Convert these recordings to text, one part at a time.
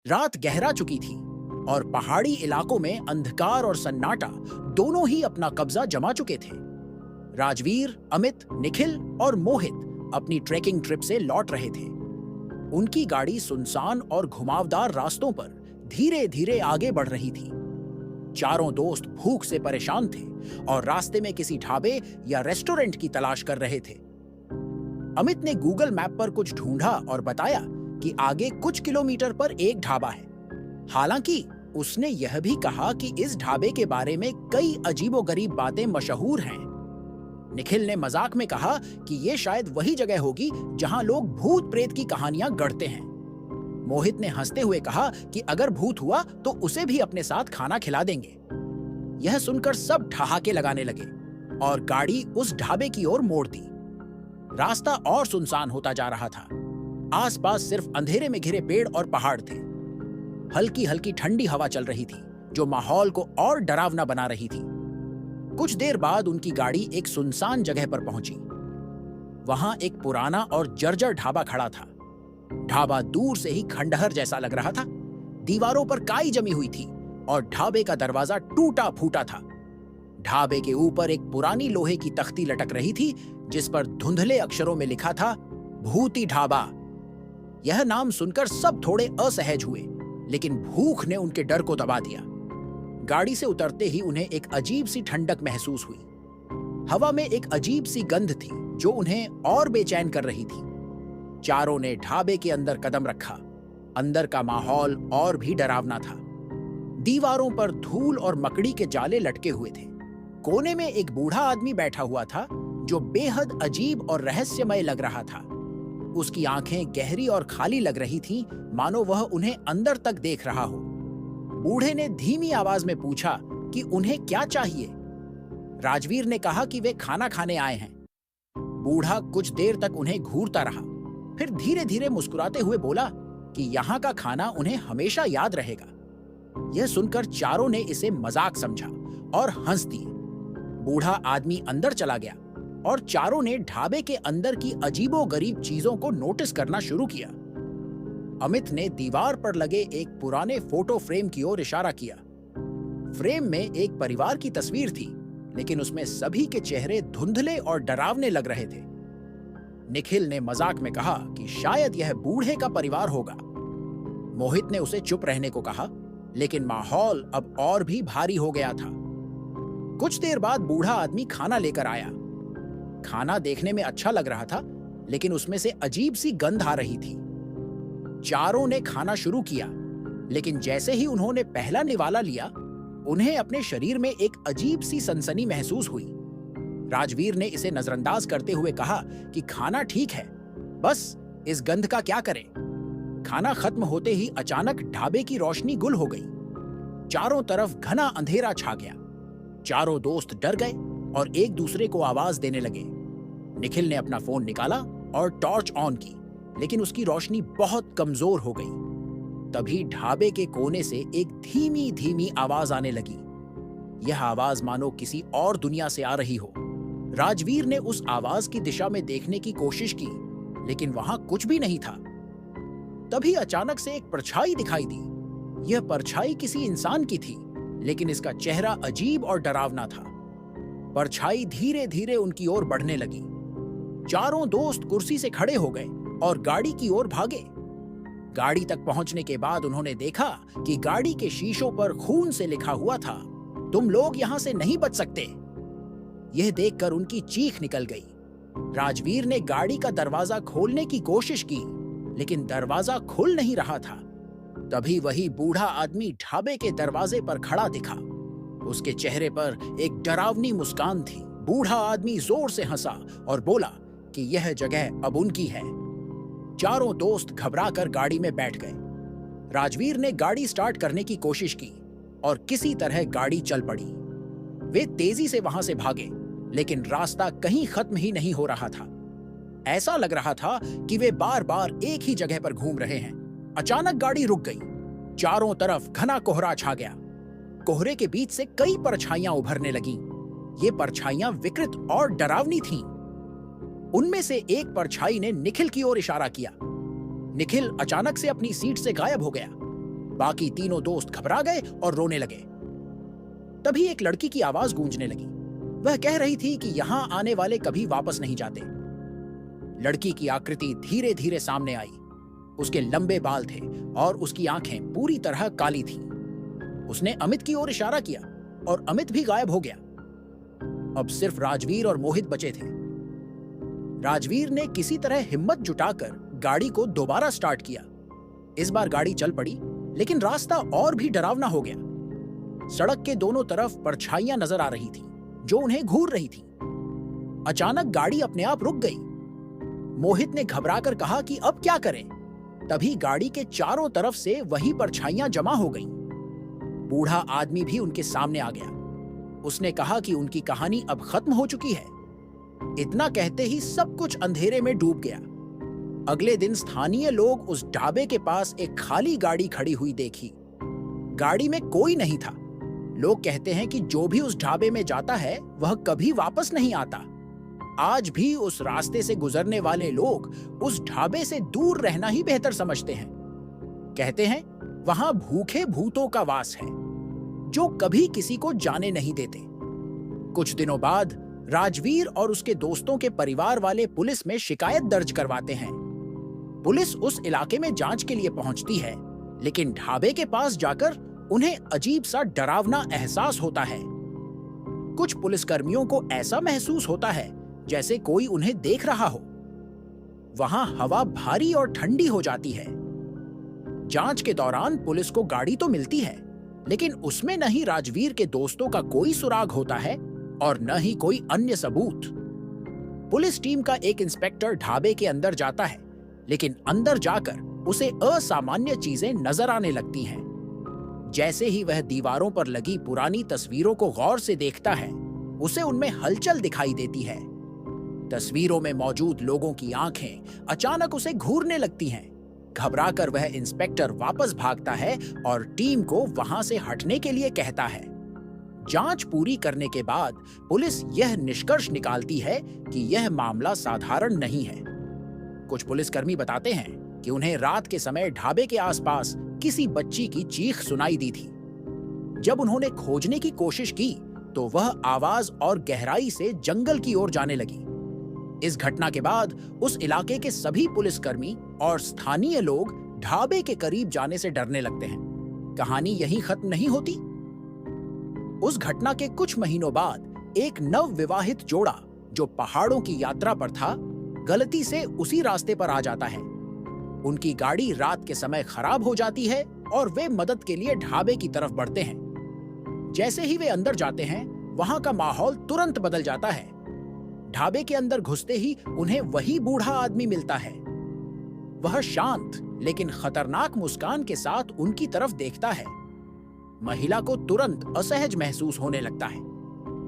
रात गहरा चुकी थी और पहाड़ी इलाकों में अंधकार और सन्नाटा दोनों ही अपना कब्जा जमा चुके थे। राजवीर, अमित, निखिल और मोहित अपनी ट्रेकिंग ट्रिप से लौट रहे थे। उनकी गाड़ी सुनसान और घुमावदार रास्तों पर धीरे धीरे आगे बढ़ रही थी। चारों दोस्त भूख से परेशान थे और रास्ते में किसी ढाबे या रेस्टोरेंट की तलाश कर रहे थे। अमित ने गूगल मैप पर कुछ ढूंढा और बताया कि आगे कुछ किलोमीटर पर एक ढाबा है। हालांकि उसने यह भी कहा कि इस ढाबे के बारे में कई अजीबोगरीब बातें मशहूर हैं। निखिल ने मजाक में कहा कि यह शायद वही जगह होगी जहां लोग भूत प्रेत की कहानियां गढ़ते हैं। मोहित ने हंसते हुए कहा कि अगर भूत हुआ तो उसे भी अपने साथ खाना खिला देंगे। यह सुनकर सब ठहाके लगाने लगे और गाड़ी उस ढाबे की ओर मोड़ दी। रास्ता और सुनसान होता जा रहा था। आसपास सिर्फ अंधेरे में घिरे पेड़ और पहाड़ थे। हल्की हल्की ठंडी हवा चल रही थी जो माहौल को और डरावना बना रही थी। कुछ देर बाद उनकी गाड़ी एक सुनसान जगह पर पहुंची। वहां एक पुराना और जर्जर ढाबा खड़ा था। ढाबा दूर से ही खंडहर जैसा लग रहा था। दीवारों पर काई जमी हुई थी और ढाबे का दरवाजा टूटा फूटा था। ढाबे के ऊपर एक पुरानी लोहे की तख्ती लटक रही थी जिस पर धुंधले अक्षरों में लिखा था, भूती ढाबा। यह नाम सुनकर सब थोड़े असहज हुए, लेकिन भूख ने उनके डर को दबा दिया। गाड़ी से उतरते ही उन्हें एक अजीब सी ठंडक महसूस हुई। हवा में एक अजीब सी गंध थी जो उन्हें और बेचैन कर रही थी। चारों ने ढाबे के अंदर कदम रखा। अंदर का माहौल और भी डरावना था। दीवारों पर धूल और मकड़ी के जाले लटके हुए थे। कोने में एक बूढ़ा आदमी बैठा हुआ था जो बेहद अजीब और रहस्यमय लग रहा था। उसकी आंखें गहरी और खाली लग रही थीं, मानो वह उन्हें अंदर तक देख रहा हो। बूढ़े ने धीमी आवाज में पूछा कि उन्हें क्या चाहिए। राजवीर ने कहा कि वे खाना खाने आए हैं। बूढ़ा कुछ देर तक उन्हें घूरता रहा, फिर धीरे धीरे मुस्कुराते हुए बोला कि यहाँ का खाना उन्हें हमेशा याद रहेगा। यह सुनकर चारों ने इसे मजाक समझा और हंस दिए। बूढ़ा आदमी अंदर चला गया और चारों ने ढाबे के अंदर की अजीबोगरीब चीजों को नोटिस करना शुरू किया। अमित ने दीवार पर लगे एक पुराने फोटो फ्रेम की ओर इशारा किया। फ्रेम में एक परिवार की तस्वीर थी, लेकिन उसमें सभी के चेहरे धुंधले और डरावने लग रहे थे। निखिल ने मजाक में कहा कि शायद यह बूढ़े का परिवार होगा। मोहित ने उसे चुप रहने को कहा, लेकिन माहौल अब और भी भारी हो गया था। कुछ देर बाद बूढ़ा आदमी खाना लेकर आया। खाना देखने में अच्छा लग रहा था, लेकिन उसमें से अजीब सी गंध आ रही थी। चारों ने खाना शुरू किया, लेकिन जैसे ही उन्होंने पहला निवाला लिया, उन्हें अपने शरीर में एक अजीब सी सनसनी महसूस हुई। राजवीर ने इसे नजरअंदाज करते हुए कहा कि खाना ठीक है, बस इस गंध का क्या करें। खाना खत्म होते ही अचानक ढाबे की रोशनी गुल हो गई। चारों तरफ घना अंधेरा छा गया। चारों दोस्त डर गए और एक दूसरे को आवाज देने लगे। निखिल ने अपना फोन निकाला और टॉर्च ऑन की, लेकिन उसकी रोशनी बहुत कमजोर हो गई। तभी ढाबे के कोने से एक धीमी धीमी आवाज आने लगी। यह आवाज मानो किसी और दुनिया से आ रही हो। राजवीर ने उस आवाज की दिशा में देखने की कोशिश की, लेकिन वहां कुछ भी नहीं था। तभी अचानक से एक परछाई दिखाई दी। यह परछाई किसी इंसान की थी, लेकिन इसका चेहरा अजीब और डरावना था। परछाई धीरे धीरे उनकी ओर बढ़ने लगी। चारों दोस्त कुर्सी से खड़े हो गए और गाड़ी की ओर भागे। गाड़ी तक पहुंचने के बाद उन्होंने देखा कि गाड़ी के शीशों पर खून से लिखा हुआ था, तुम लोग यहां से नहीं बच सकते। यह देखकर उनकी चीख निकल गई। राजवीर ने गाड़ी का दरवाजा खोलने की कोशिश की, लेकिन दरवाजा खुल नहीं रहा था। तभी वही बूढ़ा आदमी ढाबे के दरवाजे पर खड़ा दिखा। उसके चेहरे पर एक डरावनी मुस्कान थी। बूढ़ा आदमी जोर से हंसा और बोला कि यह जगह अब उनकी है। चारों दोस्त घबराकर गाड़ी में बैठ गए। राजवीर ने गाड़ी स्टार्ट करने की कोशिश की और किसी तरह गाड़ी चल पड़ी। वे तेजी से वहां से भागे, लेकिन रास्ता कहीं खत्म ही नहीं हो रहा था। ऐसा लग रहा था कि वे बार बार एक ही जगह पर घूम रहे हैं। अचानक गाड़ी रुक गई। चारों तरफ घना कोहरा छा गया। कोहरे के बीच से कई परछाइयां उभरने लगीं। ये परछाइयां विकृत और डरावनी थीं। उनमें से एक परछाई ने निखिल की ओर इशारा किया। निखिल अचानक से अपनी सीट से गायब हो गया। बाकी तीनों दोस्त घबरा गए और रोने लगे। तभी एक लड़की की आवाज गूंजने लगी। वह कह रही थी कि यहां आने वाले कभी वापस नहीं जाते। लड़की की आकृति धीरे धीरे सामने आई। उसके लंबे बाल थे और उसकी आंखें पूरी तरह काली थीं। उसने अमित की ओर इशारा किया और अमित भी गायब हो गया। अब सिर्फ राजवीर और मोहित बचे थे। राजवीर ने किसी तरह हिम्मत जुटाकर गाड़ी को दोबारा स्टार्ट किया। इस बार गाड़ी चल पड़ी, लेकिन रास्ता और भी डरावना हो गया। सड़क के दोनों तरफ परछाइयां नजर आ रही थीं, जो उन्हें घूर रही थीं। अचानक गाड़ी अपने आप रुक गई। मोहित ने घबराकर कहा कि अब क्या करें? तभी गाड़ी के चारों तरफ से वही परछाइयां जमा हो गईं। बूढ़ा आदमी भी उनके सामने आ गया। उसने कहा कि उनकी कहानी अब खत्म हो चुकी है। इतना कहते ही सब कुछ अंधेरे में डूब गया। अगले दिन स्थानीय लोग उस ढाबे के पास एक खाली गाड़ी खड़ी हुई देखी। गाड़ी में कोई नहीं था। लोग कहते हैं कि जो भी उस ढाबे में जाता है वह कभी वापस नहीं आता। आज भी उस रास्ते से गुजरने वाले लोग उस ढाबे से दूर रहना ही बेहतर समझते हैं। कहते हैं वहां भूखे भूतों का वास है, जो कभी किसी को जाने नहीं देते। कुछ दिनों बाद राजवीर और उसके दोस्तों के परिवार वाले पुलिस में शिकायत दर्ज करवाते हैं। पुलिस उस इलाके में जांच के लिए पहुंचती है, लेकिन ढाबे के पास जाकर उन्हें अजीब सा डरावना एहसास होता है। कुछ पुलिसकर्मियों को ऐसा महसूस होता है जैसे कोई उन्हें देख रहा हो। वहां हवा भारी और ठंडी हो जाती है। जांच के दौरान पुलिस को गाड़ी तो मिलती है, लेकिन उसमें न ही राजवीर के दोस्तों का कोई सुराग होता है और न ही कोई अन्य सबूत। पुलिस टीम का एक इंस्पेक्टर ढाबे के अंदर जाता है, लेकिन अंदर जाकर उसे असामान्य चीजें नजर आने लगती हैं। जैसे ही वह दीवारों पर लगी पुरानी तस्वीरों को गौर से देखता है, उसे उनमें हलचल दिखाई देती है। तस्वीरों में मौजूद लोगों की आंखें अचानक उसे घूरने लगती हैं। घबराकर वह इंस्पेक्टर वापस भागता है और टीम को वहां से हटने के लिए कहता है। जांच पूरी करने के बाद पुलिस यह निष्कर्ष निकालती है कि यह मामला साधारण नहीं है। कुछ पुलिसकर्मी बताते हैं कि उन्हें रात के समय ढाबे के आसपास किसी बच्ची की चीख सुनाई दी थी। जब उन्होंने खोजने की कोशिश की तो वह आवाज और गहराई से जंगल की ओर जाने लगी। इस घटना के बाद उस इलाके के सभी पुलिसकर्मी और स्थानीय लोग ढाबे के करीब जाने से डरने लगते हैं। कहानी यहीं खत्म नहीं होती। उस घटना के कुछ महीनों बाद एक नवविवाहित जोड़ा जो पहाड़ों की यात्रा पर था, गलती से उसी रास्ते पर आ जाता है। उनकी गाड़ी रात के समय खराब हो जाती है और वे मदद के लिए ढाबे की तरफ बढ़ते हैं। जैसे ही वे अंदर जाते हैं, वहां का माहौल तुरंत बदल जाता है। ढाबे के अंदर घुसते ही उन्हें वही बूढ़ा आदमी मिलता है। वह शांत लेकिन खतरनाक मुस्कान के साथ उनकी तरफ देखता है। महिला को तुरंत असहज महसूस होने लगता है।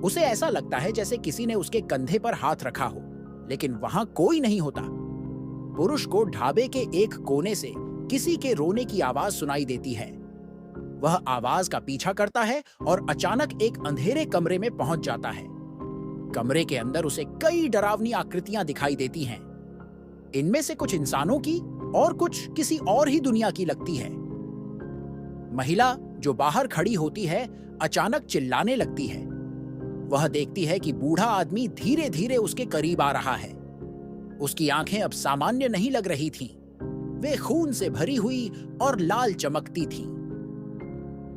उसे ऐसा लगता है जैसे किसी ने उसके कंधे पर हाथ रखा हो, लेकिन वहां कोई नहीं होता। पुरुष को ढाबे के एक कोने से किसी के रोने की आवाज सुनाई देती है। वह आवाज का पीछा करता है और अचानक एक अंधेरे कमरे में पहुंच जाता है। कमरे के अंदर उसे कई डरावनी आकृतियां दिखाई देती हैं। इनमें से कुछ इंसानों की और कुछ किसी और ही दुनिया की लगती है। महिला जो बाहर खड़ी होती है अचानक चिल्लाने लगती है। वह देखती है कि बूढ़ा आदमी धीरे धीरे उसके करीब आ रहा है। उसकी आंखें अब सामान्य नहीं लग रही थीं। वे खून से भरी हुई और लाल चमकती थीं।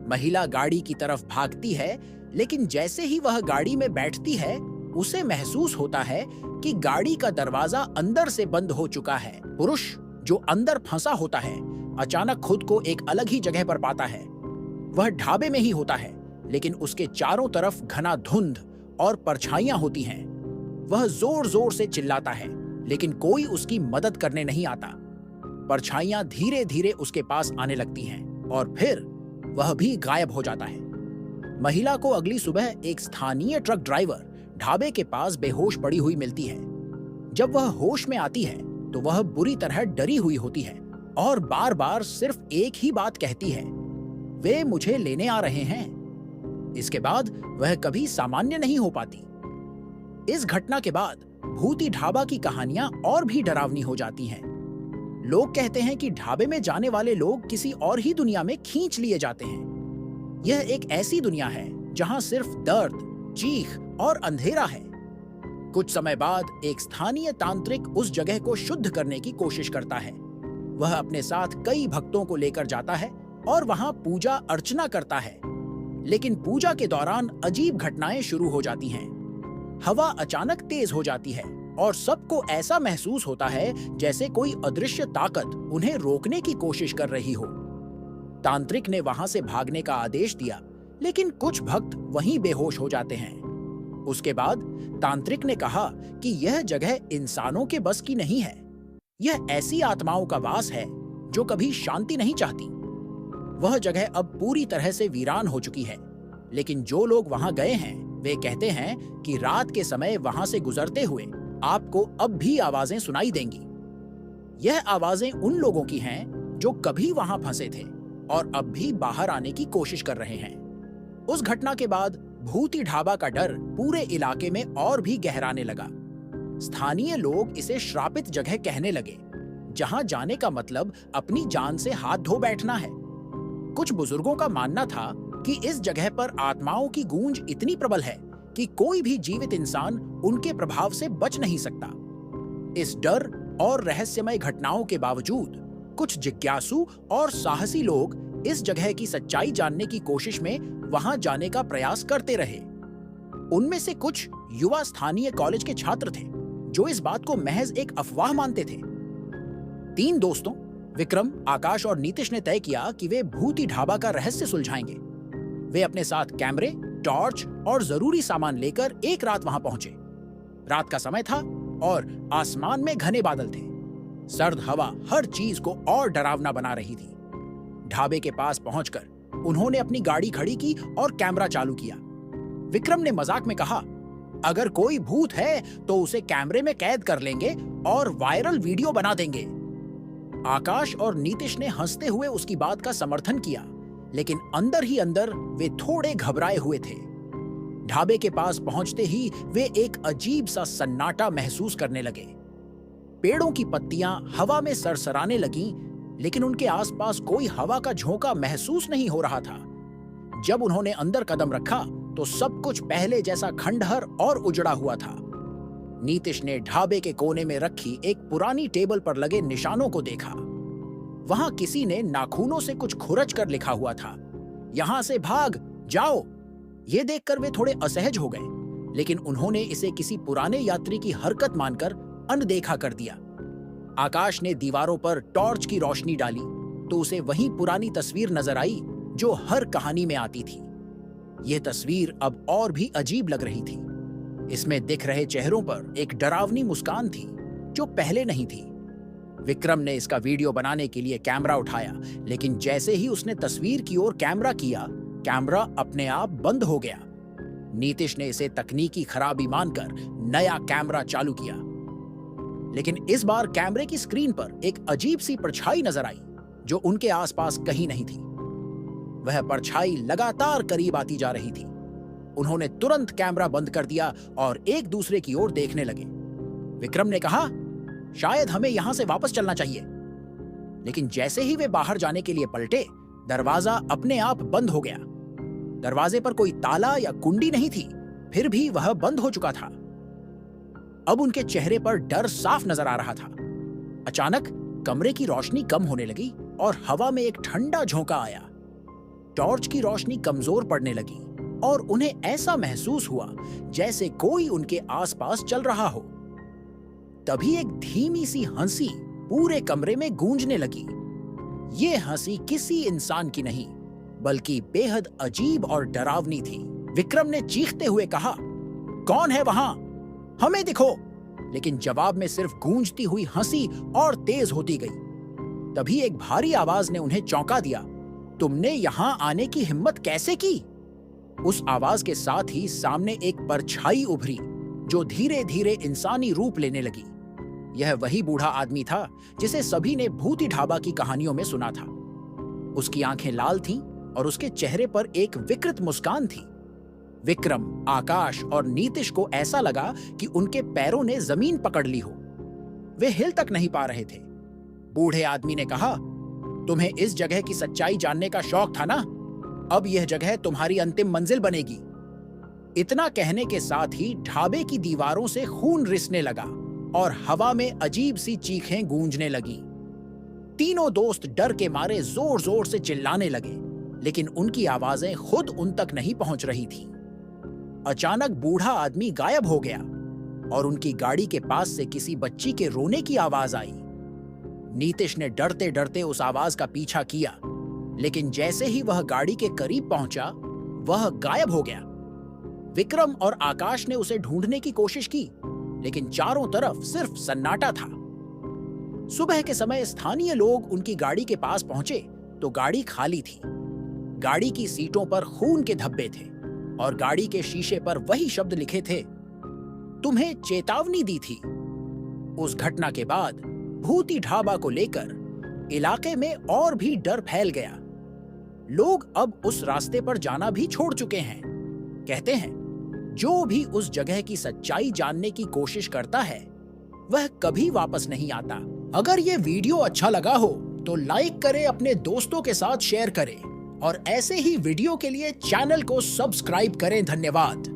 महिला गाड़ी की तरफ भागती है, लेकिन जैसे ही वह गाड़ी में बैठती है, उसे महसूस होता है कि गाड़ी का दरवाजा अंदर से बंद हो चुका है। पुरुष जो अंदर फंसा होता है अचानक खुद को एक अलग ही जगह पर पाता है। वह ढाबे में ही होता है, लेकिन उसके चारों तरफ घना धुंध और परछाइयां होती हैं। वह जोर जोर से चिल्लाता है, लेकिन कोई उसकी मदद करने नहीं आता। परछाइयां धीरे धीरे उसके पास आने लगती हैं और फिर वह भी गायब हो जाता है। महिला को अगली सुबह एक स्थानीय ट्रक ड्राइवर ढाबे के पास बेहोश पड़ी हुई मिलती है। जब वह होश में आती है तो वह बुरी तरह डरी हुई होती है और बार बार सिर्फ एक ही बात कहती है, वे मुझे लेने आ रहे हैं। इसके बाद वह कभी सामान्य नहीं हो पाती। इस घटना के बाद भूती ढाबा की कहानियां और भी डरावनी हो जाती हैं। लोग कहते हैं कि ढाबे में जाने वाले लोग किसी और ही दुनिया में खींच लिए जाते हैं। यह एक ऐसी दुनिया है जहां सिर्फ दर्द, चीख और अंधेरा है। कुछ समय बाद एक स्थानीय तांत्रिक उस जगह को शुद्ध करने की कोशिश करता है। वह अपने साथ कई भक्तों को लेकर जाता है और वहां पूजा अर्चना करता है। लेकिन पूजा के दौरान अजीब घटनाएं शुरू हो जाती हैं। हवा अचानक तेज हो जाती है और सबको ऐसा महसूस होता है जैसे कोई अदृश्य ताकत उन्हें रोकने की कोशिश कर रही हो। तांत्रिक ने वहां से भागने का आदेश दिया, लेकिन कुछ भक्त वहीं बेहोश हो जाते हैं। उसके बाद तांत्रिक ने कहा कि यह जगह इंसानों के बस की नहीं है। यह ऐसी आत्माओं का वास है जो कभी शांति नहीं चाहती। वह जगह अब पूरी तरह से वीरान हो चुकी है, लेकिन जो लोग वहां गए हैं वे कहते हैं कि रात के समय वहां से गुजरते हुए आपको अब भी आवाजें सुनाई देंगी। यह आवाजें उन लोगों की हैं जो कभी वहां फंसे थे और अब भी बाहर आने की कोशिश कर रहे हैं। उस घटना के बाद भूती ढाबा का डर पूरे इलाके में और भी गहराने लगा। स्थानीय लोग इसे श्रापित जगह कहने लगे, जहां जाने का मतलब अपनी जान से हाथ धो बैठना है। कुछ बुजुर्गों का मानना था कि इस जगह पर आत्माओं की गूंज इतनी प्रबल है कि कोई भी जीवित इंसान उनके प्रभाव से बच नहीं सकता। इस डर और रहस्यमय घटनाओं के बावजूद कुछ जिज्ञासु और साहसी लोग इस जगह की सच्चाई जानने की कोशिश में वहां जाने का प्रयास करते रहे। उनमें से कुछ युवा स्थानीय कॉलेज के छात्र थे जो इस बात को महज एक अफवाह मानते थे। 3 दोस्तों विक्रम, आकाश और नीतिश ने तय किया कि वे भूती ढाबा का रहस्य सुलझाएंगे। वे अपने साथ कैमरे, टॉर्च और जरूरी सामान लेकर एक रात वहां पहुंचे। रात का समय था और आसमान में घने बादल थे। सर्द हवा हर चीज को और डरावना बना रही थी। ढाबे के पास पहुंचकर उन्होंने अपनी गाड़ी खड़ी की और कैमरा चालू किया। विक्रम ने मजाक में कहा, अगर कोई भूत है तो उसे कैमरे में कैद कर लेंगे और वायरल वीडियो बना देंगे। आकाश और नीतिश ने हंसते हुए उसकी बात का समर्थन किया, लेकिन अंदर ही अंदर वे थोड़े घबराए हुए थे। ढाबे के पास पहुंचते ही वे एक अजीब सा सन्नाटा महसूस करने लगे। पेड़ों की पत्तियां हवा में सरसराने लगीं, लेकिन उनके आसपास कोई हवा का झोंका महसूस नहीं हो रहा था। जब उन्होंने अंदर कदम रखा तो सब कुछ पहले जैसा खंडहर और उजड़ा हुआ था। नीतिश ने ढाबे के कोने में रखी एक पुरानी टेबल पर लगे निशानों को देखा। वहां किसी ने नाखूनों से कुछ खुरच कर लिखा हुआ था, यहां से भाग जाओ। ये देखकर वे थोड़े असहज हो गए, लेकिन उन्होंने इसे किसी पुराने यात्री की हरकत मानकर अनदेखा कर दिया। आकाश ने दीवारों पर टॉर्च की रोशनी डाली तो उसे वही पुरानी तस्वीर नजर आई जो हर कहानी में आती थी। यह तस्वीर अब और भी अजीब लग रही थी। इसमें दिख रहे चेहरों पर एक डरावनी मुस्कान थी जो पहले नहीं थी। विक्रम ने इसका वीडियो बनाने के लिए कैमरा उठाया, लेकिन जैसे ही उसने तस्वीर की ओर कैमरा किया, कैमरा अपने आप बंद हो गया। नीतिश ने इसे तकनीकी खराबी मानकर नया कैमरा चालू किया, लेकिन इस बार कैमरे की स्क्रीन पर एक अजीब सी परछाई नजर आई जो उनके आसपास कहीं नहीं थी। वह परछाई लगातार करीब आती जा रही थी। उन्होंने तुरंत कैमरा बंद कर दिया और एक दूसरे की ओर देखने लगे। विक्रम ने कहा, शायद हमें यहां से वापस चलना चाहिए। लेकिन जैसे ही वे बाहर जाने के लिए पलटे, दरवाजा अपने आप बंद हो गया। दरवाजे पर कोई ताला या कुंडी नहीं थी, फिर भी वह बंद हो चुका था। अब उनके चेहरे पर डर साफ नजर आ रहा था। अचानक कमरे की रोशनी कम होने लगी और हवा में एक ठंडा झोंका आया। टॉर्च की रोशनी कमजोर पड़ने लगी और उन्हें ऐसा महसूस हुआ जैसे कोई उनके आसपास चल रहा हो। तभी एक धीमी सी हंसी पूरे कमरे में गूंजने लगी। ये हंसी किसी इंसान की नहीं, बल्कि बेहद अजीब और डरावनी थी। विक्रम ने चीखते हुए कहा, कौन है वहां? हमें दिखो। लेकिन जवाब में सिर्फ गूंजती हुई हंसी और तेज होती गई। तभी एक भारी आवाज ने उन्हें चौंका दिया, तुमने यहां आने की हिम्मत कैसे की? उस आवाज के साथ ही सामने एक परछाई उभरी जो धीरे धीरे इंसानी रूप लेने लगी। यह वही बूढ़ा आदमी था जिसे सभी ने भूती ढाबा की कहानियों में सुना था। उसकी आंखें लाल थीं और उसके चेहरे पर एक विकृत मुस्कान थी। विक्रम, आकाश और नीतिश को ऐसा लगा कि उनके पैरों ने जमीन पकड़ ली हो। वे हिल तक नहीं पा रहे थे। बूढ़े आदमी ने कहा, तुम्हें इस जगह की सच्चाई जानने का शौक था ना? अब यह जगह तुम्हारी अंतिम मंजिल बनेगी। इतना कहने के साथ ही ढाबे की दीवारों से खून रिसने लगा और हवा में अजीब सी चीखें गूंजने लगी। तीनों दोस्त डर के मारे जोर जोर से चिल्लाने लगे, लेकिन उनकी आवाजें खुद उन तक नहीं पहुंच रही थी। अचानक बूढ़ा आदमी गायब हो गया और उनकी गाड़ी के पास से किसी बच्ची के रोने की आवाज आई। नीतिश ने डरते डरते उस आवाज का पीछा किया, लेकिन जैसे ही वह गाड़ी के करीब पहुंचा, वह गायब हो गया। विक्रम और आकाश ने उसे ढूंढने की कोशिश की, लेकिन चारों तरफ सिर्फ सन्नाटा था। सुबह के समय स्थानीय लोग उनकी गाड़ी के पास पहुंचे तो गाड़ी खाली थी। गाड़ी की सीटों पर खून के धब्बे थे और गाड़ी के शीशे पर वही शब्द लिखे थे, तुम्हें चेतावनी दी थी। उस घटना के बाद भूती ढाबा को लेकर इलाके में और भी डर फैल गया। लोग अब उस रास्ते पर जाना भी छोड़ चुके हैं। कहते हैं, जो भी उस जगह की सच्चाई जानने की कोशिश करता है, वह कभी वापस नहीं आता। अगर ये वीडियो अच्छा लगा हो तो लाइक करें, अपने दोस्तों के साथ शेयर करें और ऐसे ही वीडियो के लिए चैनल को सब्सक्राइब करें। धन्यवाद।